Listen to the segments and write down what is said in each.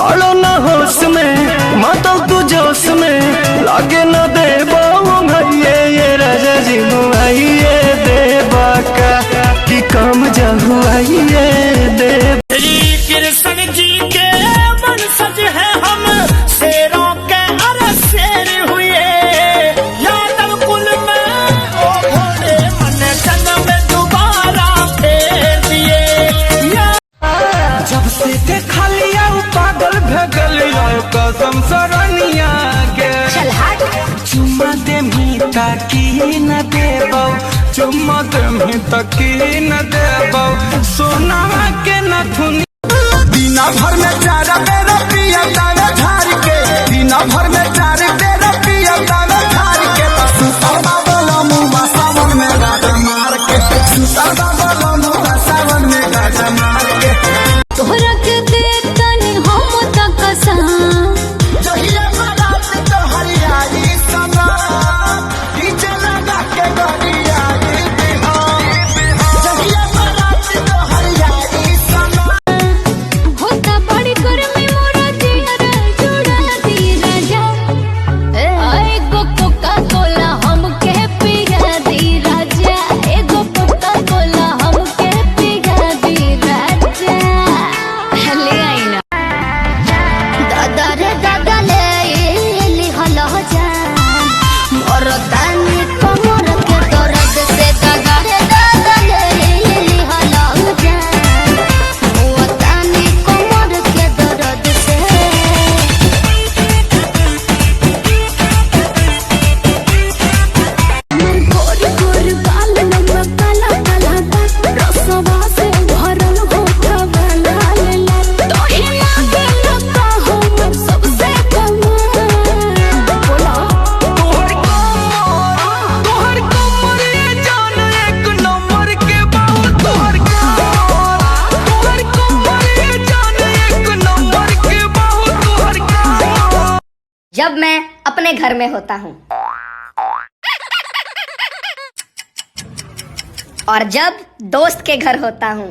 बालो न होश में मातो तू जोश में लागे न दे भैये ये राजा जी मुआइए देवा का कि काम जहुआइए दे। कृष्ण जी के मन सज है हम शेरों के अरे शेर हुए यादव कुल में ओ भोले मन जन्म में दोबारा फेर दिए। जब से देखा लिया पागल भगल कसम सरनिया के चुम्मा दे मीता की न देबो चुम्मा दे मीता की न देबो सोना के न थुनी दीना भर में चार बेरा पिया दाना झार के दीना भर में चार बेरा पिया दाना झार के सुतर बाबा मुआ सावन में गाजा मार के सुतर बाबा मुआ सावन में गाजा मार के तोहरा के देखनी हम त कसम जहिया बारात तो हरियाली समा डीजे लगा के गरियाली बिहार जहिया बारात तो हरियाली समा होता बड़ी गर्मी मोरा दियर जुड़ा दी राजा एगो कोका कोला हमके पिया दी राजा एगो कोका कोला हमके पिया दी राजा ले आई ना दादा रे दादा ले लिहल जा मोर तानी कमर के दर्द से दादा रे दादा ले लिहल जा मोर तानी कमर के दर्द से। गोर गोर बाल लम्बा काला काला रसवा से भरल होठा वाला लेला तोही लागे लगा हमर सबसे कमाल बोला तोहर कमर ये जान एक नंबर के बाबू तोहर कमर ये जान एक नंबर के बाबू तोहर। जब मैं अपने घर में होता हूँ और जब दोस्त के घर होता हूँ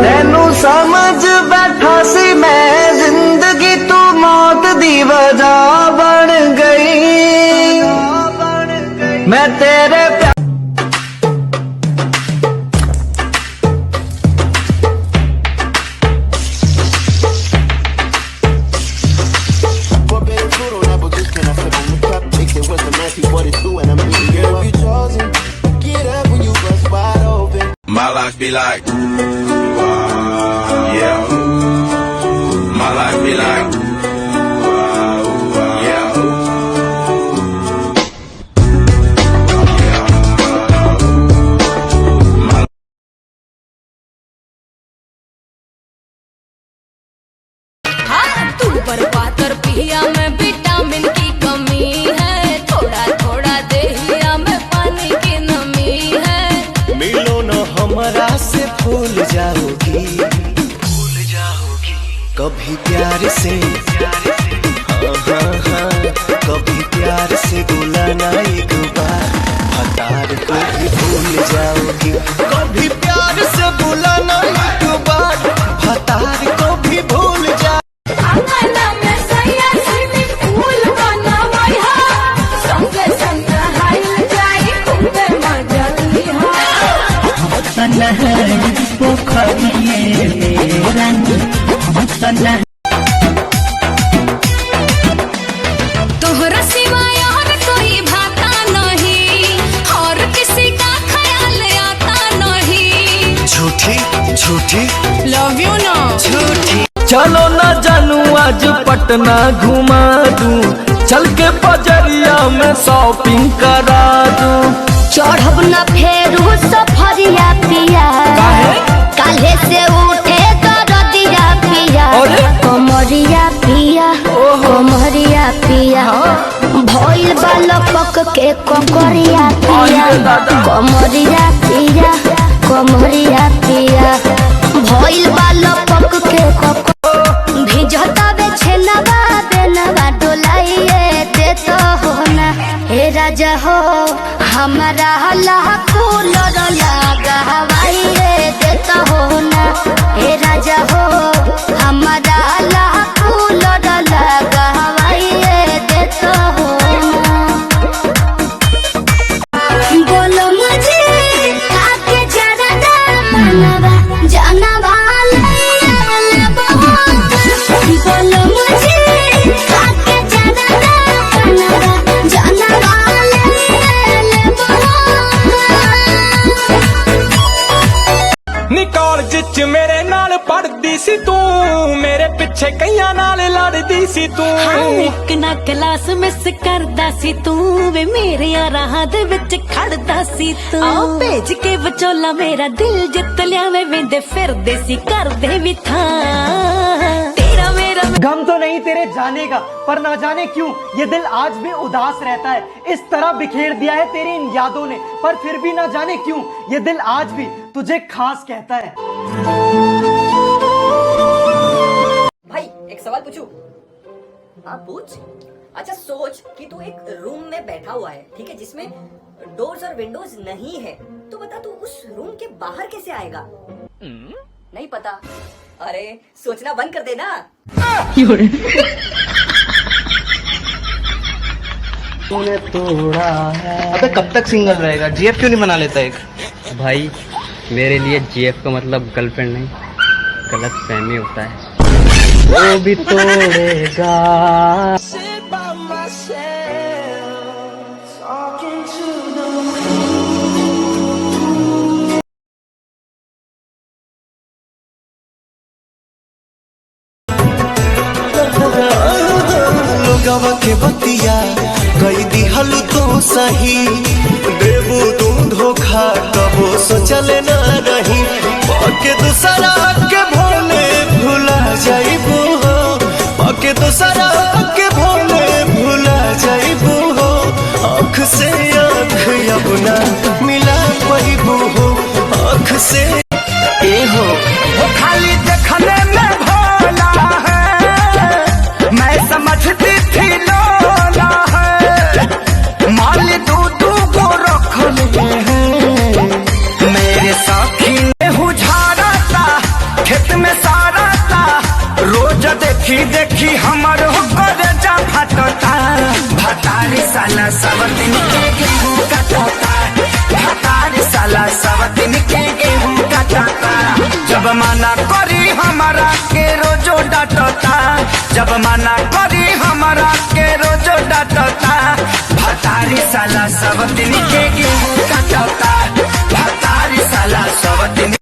तेनू समझ बैठा सी मैं जिंदगी तू मौत दी वजह बन गई मैं तेरे My life be like, yeah. My life be like, yeah. हाँ तू बर्बाद पिया में विटामिन की कमी है थोड़ा थोड़ा देहिया में पानी की नमी है। मिलो न हमरा से भूल जाओगी कभी प्यार से हाँ हाँ हाँ कभी प्यार से बुलाना एक बार हतार को भी भूल जाओगी कभी प्यार से बुलाना एक बार हतार को भी भूल जा। अंगना में सैया स्विमिंग पूल बनावई हा संगे संग हाइल जाई खूबे मजा लिहा तोहरा सिवाय और कोई भाता नहीं और किसी का ख्याल आता नहीं। झूठी झूठी लव यू ना झूठी चलो ना जानू आज पटना घुमा दूं चल के बजरिया में शॉपिंग करा दूं चढ़ब न फेरू सफरिया पिया काल्हे से उठे दरदिया पिया कमरिया पिया कमरिया पिया भइल बालक के ककरिया पिया कमरिया पिया कमरिया पिया। कूलर लगा हवाई देता हो ना हे राजा हो हमारा ला कूलर लगा हवाई देता हो ना। बोलो मुझे आके जरा मनवा जानवा बोलो मुझे आके जरा मनवा जानवा निकाल जिच मेरे नाल पढ़दी सी तू मेरे पिछे कईयां नाल लड़दी सी तू ਇੱਕ ਨਾ ਕਲਾਸ ਮਿਸ ਕਰਦਾ ਸੀ ਤੂੰ ਵੇ ਮੇਰੇ ਰਾਹਾਂ ਦੇ ਵਿੱਚ ਖੜਦਾ ਸੀ ਤੂੰ ਆ ਭੇਜ ਕੇ ਵਿਚੋਲਾ ਮੇਰਾ ਦਿਲ ਜਿੱਤ ਲਿਆ ਵੇ ਵੇਂਦੇ ਫਿਰਦੇ ਸੀ ਕਰਦੇ ਵੀ ਥਾਂ ਤੇਰਾ ਮੇਰਾ गम तो नहीं तेरे जाने का, पर ना जाने क्यों ये दिल आज भी उदास रहता है। इस तरह बिखेर दिया है तेरी इन यादों ने, पर फिर भी ना जाने क्यों ये दिल आज भी तुझे खास कहता है। भाई एक सवाल पूछूं? हाँ पूछ। अच्छा सोच कि तू एक रूम में बैठा हुआ है, ठीक है, जिसमें डोर्स और विंडोज नहीं है, तो बता तू उस रूम के बाहर कैसे आएगा? नहीं पता? अरे सोचना बंद कर देना। तूने तोड़ा है। अबे कब तक सिंगल रहेगा? जीएफ क्यों नहीं बना लेता एक? भाई मेरे लिए जीएफ का मतलब गर्लफ्रेंड नहीं गलत फहमी होता है। वो भी तोड़ेगा। लोगवा के बतिया कई दिहल तो सही देबू तू धोखा कबो सोचले ना रही पके दूसरा के भोले भुला जाइबू हो पके दूसरा के भोले भुला जाइबू हो आँख से आँख अपना मिला पाइबू हो आँख से ए हो वो खाली देखने में भोला है मैं समझती थी लोला है माल दूधू को रख लिए हैं मेरे साथी ने हुझारा था खेत में सारा था रोज देखी देखी हमर होकर जा फटता भतारी साला सब दिन के गेहूं कटता भतारी साला सब दिन के गेहूं कटता जब मना करी हमारा के रोजो डांटता जब मना करी हमारा के रोजो डांटता भतारी साला सब दिन के गेहूं कटता भतारी साला सब दिन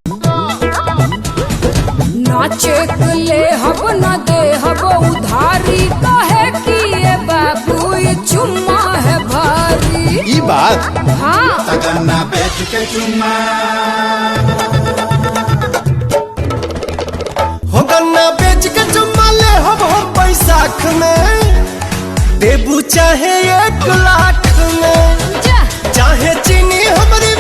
नाचे ले हब न दे हब उधारी कहे कि ये बाबू ये चुम्मा है भारी ई बात हाँ Sagana बेच के चुम्मा हो गन्ना बेच के चुम्मा ले हम बैसाख में देबू चाहे 1 लाख में चाहे चीनी हमारी